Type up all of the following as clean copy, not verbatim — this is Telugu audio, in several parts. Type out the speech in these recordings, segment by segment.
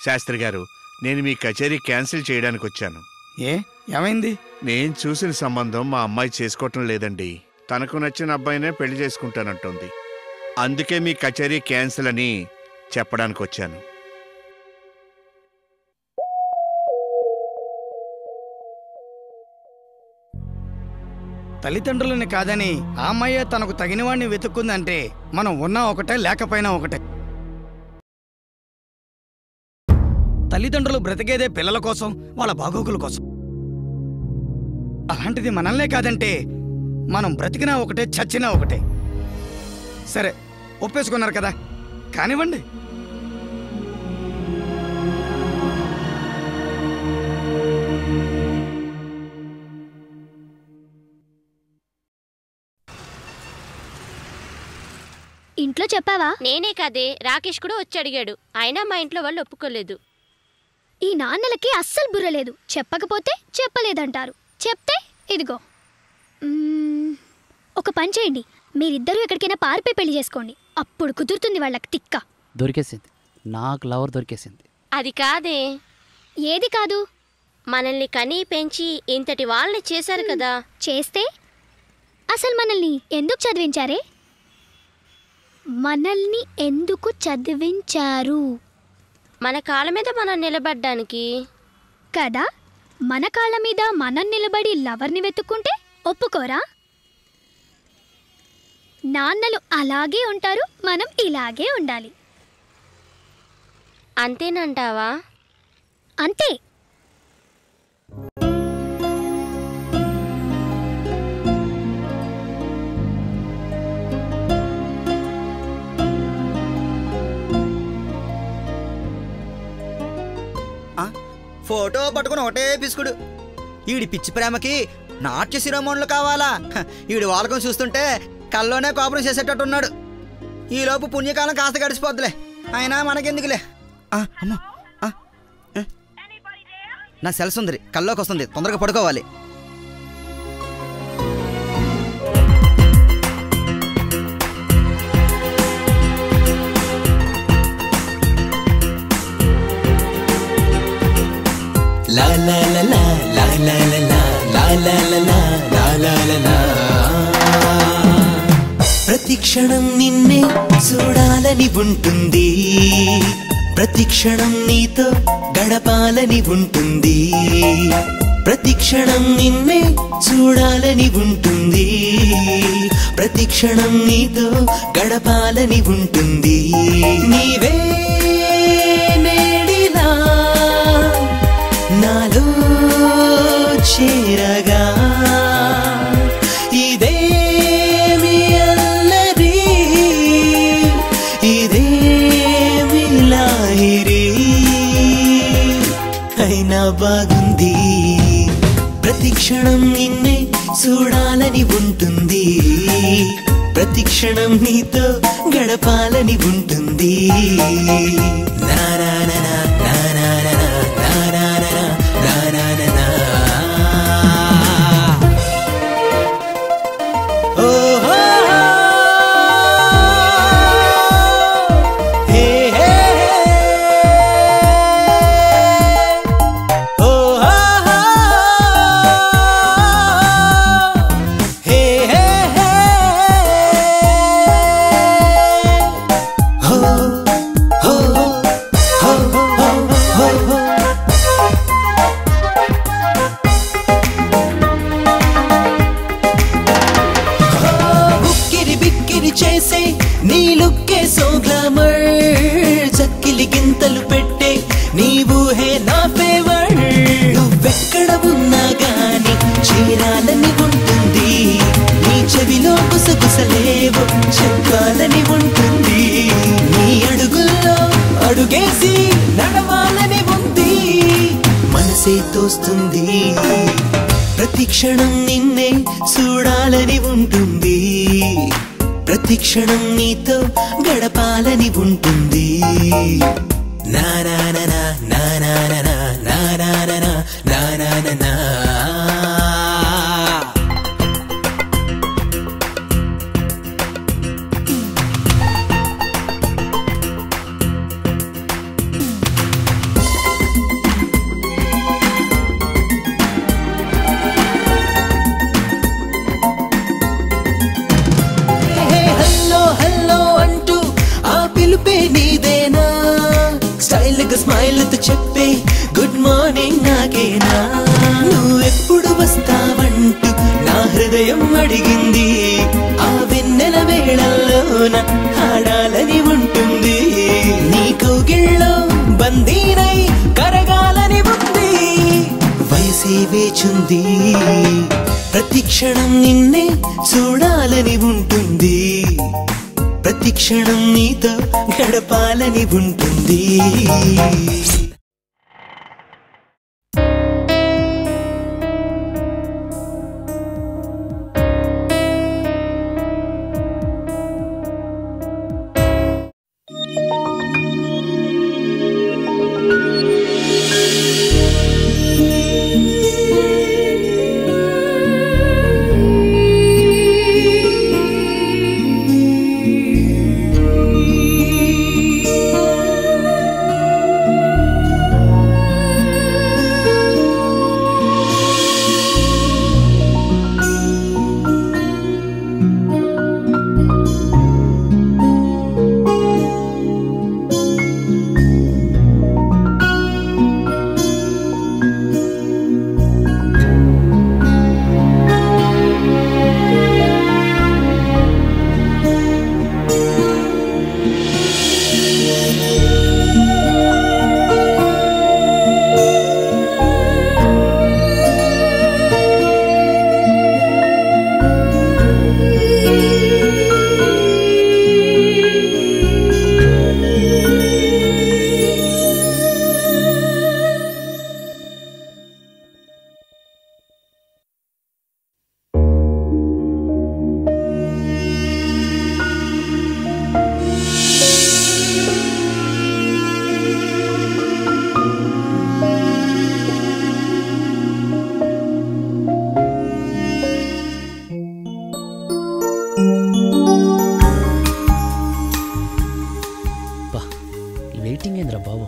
శాస్త్రి గారు, నేను మీ కచేరీ క్యాన్సిల్ చేయడానికి వచ్చాను. ఏమైంది? నేను చూసిన సంబంధం మా అమ్మాయి చేసుకోవటం లేదండి. తనకు నచ్చిన అబ్బాయినే పెళ్లి చేసుకుంటానంటుంది. అందుకే మీ కచేరీ క్యాన్సిల్ అని చెప్పడానికి వచ్చాను. తల్లిదండ్రులని కాదని ఆ అమ్మాయే తనకు తగిన వాడిని వెతుక్కుందంటే మనం ఉన్నా ఒకటే లేకపోయినా ఒకటే. తల్లిదండ్రులు బ్రతికేదే పిల్లల కోసం, వాళ్ళ బాగోగుల కోసం. అలాంటిది మనల్నే కాదంటే మనం బ్రతికినా ఒకటే, చచ్చినా ఒకటే. సరే, ఒప్పేసుకున్నారు కదా, కానివ్వండి. ఇంట్లో చెప్పావా? నేనే కదే, రాకేష్ కూడా వచ్చి అడిగాడు. అయినా మా ఇంట్లో వాళ్ళు ఒప్పుకోలేదు. ఈ నాన్నలకి అస్సలు బుర్రలేదు. చెప్పకపోతే చెప్పలేదంటారు, చెప్తే ఇదిగో. ఒక పని చేయండి, మీరిద్దరూ ఎక్కడికైనా పారిపోయి పెళ్లి చేసుకోండి. అప్పుడు కుదురుతుంది వాళ్ళకి తిక్క. దొరికేసింది, నాకు లవర్ దొరికేసింది. అది కాదే. ఏది కాదు? మనల్ని కనీ పెంచి ఇంతటి వాళ్ళని చేశారు కదా. చేస్తే అసలు మనల్ని ఎందుకు చదివించారే? మనల్ని ఎందుకు చదివించారు? మన కాళ్ళ మీద మనం నిలబడ్డానికి కదా. మన కాళ్ళ మీద మనం నిలబడి లవర్ని వెతుక్కుంటే ఒప్పుకోరా? నాన్నలు అలాగే ఉంటారు, మనం ఇలాగే ఉండాలి. అంతేనంటావా? అంతే. ఫోటో పట్టుకుని ఒకటే పిసుకుడు. ఈడి పిచ్చి ప్రేమకి నాట్య శిరోమణులు కావాలా? ఈడి వాళ్ళకం చూస్తుంటే కల్లోనే కోపరం చేసేటట్టున్నాడు. ఈలోపు పుణ్యకాలం కాస్త గడిచిపోద్దులే, అయినా మనకెందుకులే. అమ్మా, నా సెల్స్ ఉంది, కల్లోకి వస్తుంది, తొందరగా పడుకోవాలి. La la la la la la la la la la la la la la la. ప్రతి క్షణం నిన్నే చూడాలని ఉంటుంది, ప్రతి క్షణం నీతో గడపాలని ఉంటుంది, ప్రతి క్షణం నిన్నే చూడాలని ఉంటుంది, ప్రతి క్షణం నీతో గడపాలని ఉంటుంది. నీవే నేడిలా నాలో చేరగా, ఇదేమి అల్లరి, ఇదేమి లాహిరి, అయినా బాగుంది. ప్రతి క్షణం నిన్నే చూడాలని ఉంటుంది, ప్రతి క్షణం నీతో గడపాలని ఉంటుంది. చెప్పాలని ఉంటుంది, నీ అడుగుల్లో అడుగేసి నడవాలని ఉంది, మనసే తోస్తుంది. ప్రతి క్షణం నిన్నే చూడాలని ఉంటుంది, ప్రతి క్షణం నీతో గడపాలని ఉంటుంది. నా నా నా నా నా నా నా నా నా నా నా నా. పిలుపే నీదేనా స్టైల్ గా స్మైల్ తో చెప్పే గుడ్ మార్నింగ్ నాకేనా నువ్వెప్పుడు వస్తావంటూ నా హృదయం అడిగింది ఆ వెన్నెల వేళల్లోన ఆడాలని ఉంటుంది నీ కౌగిళ్ళో బందీనై కరగాలని ఉంది వయసే వేచుంది ప్రతి క్షణం నిన్నే చూడాలని ఉంటుంది ప్రతి క్షణం నీతో గడపాలని ఉంటుంది వెయిటింగ్ ఏంద్రా బాబు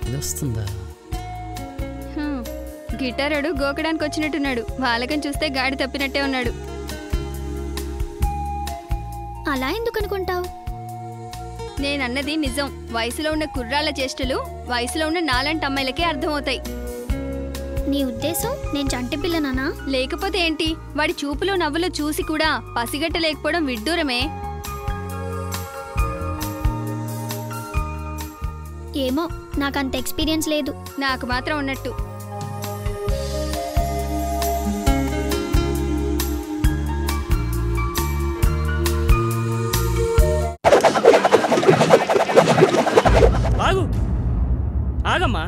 ఇది వస్తుందా గిటారుడు గోకడానికి వచ్చినట్టున్నాడు వాళ్ళకని చూస్తే గాడి తప్పినట్టే ఉన్నాడు అలా ఎందుకు అనుకుంటావు నేనన్నది నిజం వయసులో ఉన్న కుర్రాళ్ళ చేష్టలు వయసులో ఉన్న నాలాంటి అమ్మాయిలకే అర్థమవుతాయి నీ ఉద్దేశం నేను చంటి పిల్లనా లేకపోతే ఏంటి వాడి చూపులో నవ్వులో చూసి కూడా పసిగట్ట లేకపోవడం విడ్డూరమే ఏమో నాకంత ఎక్స్పీరియన్స్ లేదు నాకు మాత్రం ఉన్నట్టు ఆగమ్మా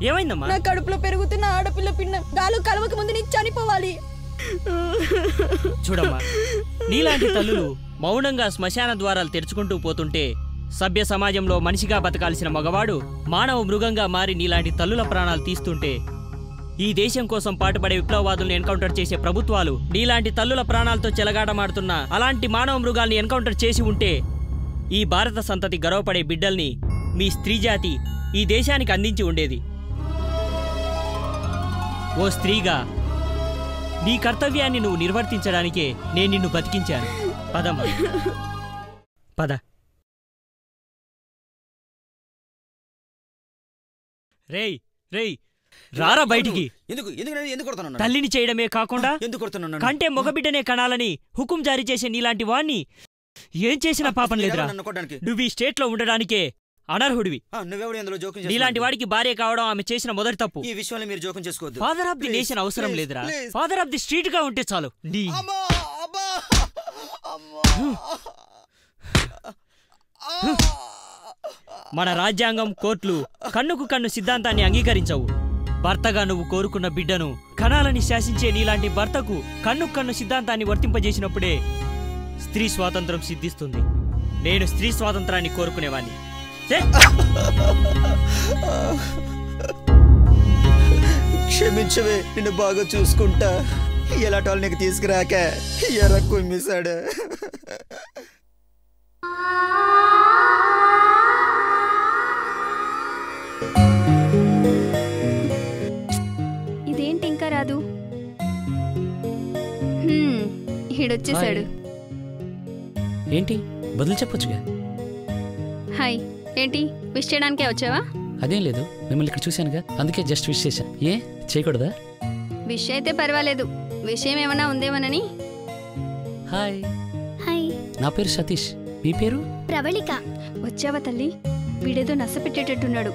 ఏమైందమ్మా నా కడుపులో పెరుగుతున్న ఆడపిల్ల పిండం గాలు కలవక ముందు నీకు చనిపోవాలి చూడమ్మా నీలాంటి తల్లులు మౌనంగా శ్మశాన ద్వారాలు తెరుచుకుంటూ పోతుంటే సభ్య సమాజంలో మనిషిగా బతకాల్సిన మగవాడు మానవ మృగంగా మారి నీలాంటి తల్లుల ప్రాణాలు తీస్తుంటే ఈ దేశం కోసం పాటుపడే విప్లవవాదులను ఎన్కౌంటర్ చేసే ప్రభుత్వాలు నీలాంటి తల్లుల ప్రాణాలతో చెలగాటమాడుతున్న అలాంటి మానవ మృగాల్ని ఎన్కౌంటర్ చేసి ఉంటే ఈ భారత సంతతి గర్వపడే బిడ్డల్ని మీ స్త్రీజాతి ఈ దేశానికి అందించి ఉండేది ఓ స్త్రీగా నీ కర్తవ్యాన్ని నువ్వు నిర్వర్తించడానికే నేను నిన్ను బతికించాను పదమ్మా పద రేయ్ రేయ్ రారా బయటికి తల్లిని చేయడమే కాకుండా కంటే మగబిడ్డనే కనాలని హుకుం జారీ చేసే నీలాంటి వాణ్ణి ఏం చేసినా పాపం లేదురా నువ్వు ఈ స్టేట్ లో ఉండడానికే అనర్హుడివి నీలాంటి వాడికి భార్య కావడం ఆమె చేసిన మొదటి తప్పు ఈ విషయంలో మీరు జోక్యం చేసుకోవద్దు ఫాదర్ ఆఫ్ ది నేషన్ అవసరం లేదురా ఫాదర్ ఆఫ్ ది స్ట్రీట్ గా ఉంటే చాలు మన రాజ్యాంగం కోర్టులు కన్నుకు కన్ను సిద్ధాంతాన్ని అంగీకరించవు భర్తగా నువ్వు కోరుకున్న బిడ్డను కణాలని శాసించే నీలాంటి భర్తకు కన్నుకు కన్ను సిద్ధాంతాన్ని వర్తింపజేసినప్పుడే స్త్రీ స్వాతంత్రం సిద్ధిస్తుంది నేను స్త్రీ స్వాతంత్రాన్ని కోరుకునేవాణ్ణి క్షమించవే నిన్ను బాగా చూసుకుంటా ఎలాంటి వాళ్ళు నీకు తీసుకురాక ఎరా కుమ్మిసాడు ఇదేంటి ఇంకా రాదు ఈడొచ్చేసాడు. ఏంటి బదులు చెప్పొచ్చుగా. హాయ్, ఏంటి విష్ చేయడానికే వచ్చావా? అదేం లేదు, మిమ్మల్ని ఇక్కడ చూశానుగా, అందుకే జస్ట్ విష్ చేశా. ఏ చేయకూడదా? విష్ అయితే పర్వాలేదు, విషయం ఏమైనా ఉందేమోనని. Hi, hi. నా పేరు సతీష్, మీ పేరు? ప్రవళిక. వచ్చావా తల్లి? వీడేదో నస పెట్టేటట్టున్నాడు.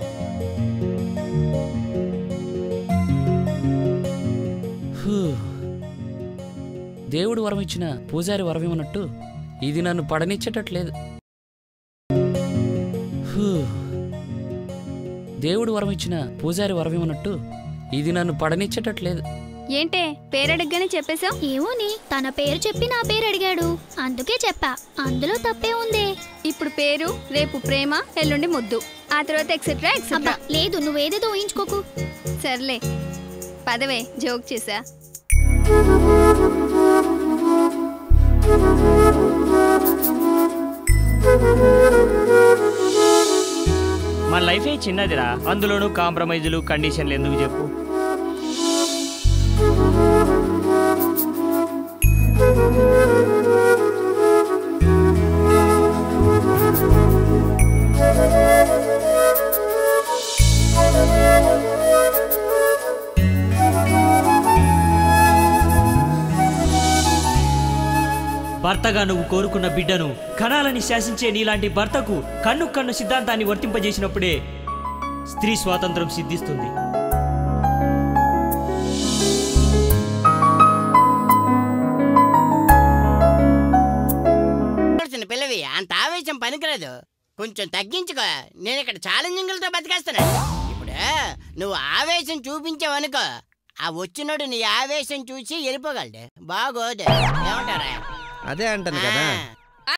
దేవుడు వరం ఇచ్చిన పూజారి వరం ఇవ్వనట్టు ఇది నన్ను పడనిచ్చేటట్లేదు. దేవుడు వరం ఇచ్చిన పూజారి వరం ఇవ్వనట్టు ఇది నన్ను పడనిచ్చేటట్లేదు. ఏంటే పేరడగ్గానే చెప్పేశావు? ఏమోని, తన పేరు చెప్పి నా పేరు అడిగాడు, అందుకే చెప్పా. అందులో తప్పే ఉంది. ఇప్పుడు పేరు, రేపు ప్రేమ, ఎల్లుండి ముద్దు, ఆ తర్వాత ఎక్సెట్రా ఎక్సెట్రా. లేదు, నువ్వేదేదో ఊహించుకోకు. సర్లే పదవే, జోక్ చేసా. మన లైఫే చిన్నదిరా, అందులోనూ కాంప్రమైజులు కండిషన్లు ఎందుకు చెప్పు. భర్తగా నువ్వు కోరుకున్న బిడ్డను కణాలని శాసించే నీలాంటి భర్తకు కన్ను కన్ను సిద్ధాంతాన్ని వర్తింపజేసినప్పుడే స్త్రీ స్వాతంత్రం సిద్ధిస్తుంది. పిల్లవి అంత ఆవేశం పనికిరాదు, కొంచెం తగ్గించుకో. నేను ఇక్కడ ఛాలెంజింగ్లతో బతికేస్తాను. ఇప్పుడు నువ్వు ఆవేశం చూపించావనుకో, ఆ వచ్చినోడు నీ ఆవేశం చూసి వెళ్ళిపోగలడు. బాగోదు, ఏమంటారా? అదే అంటాను కదా.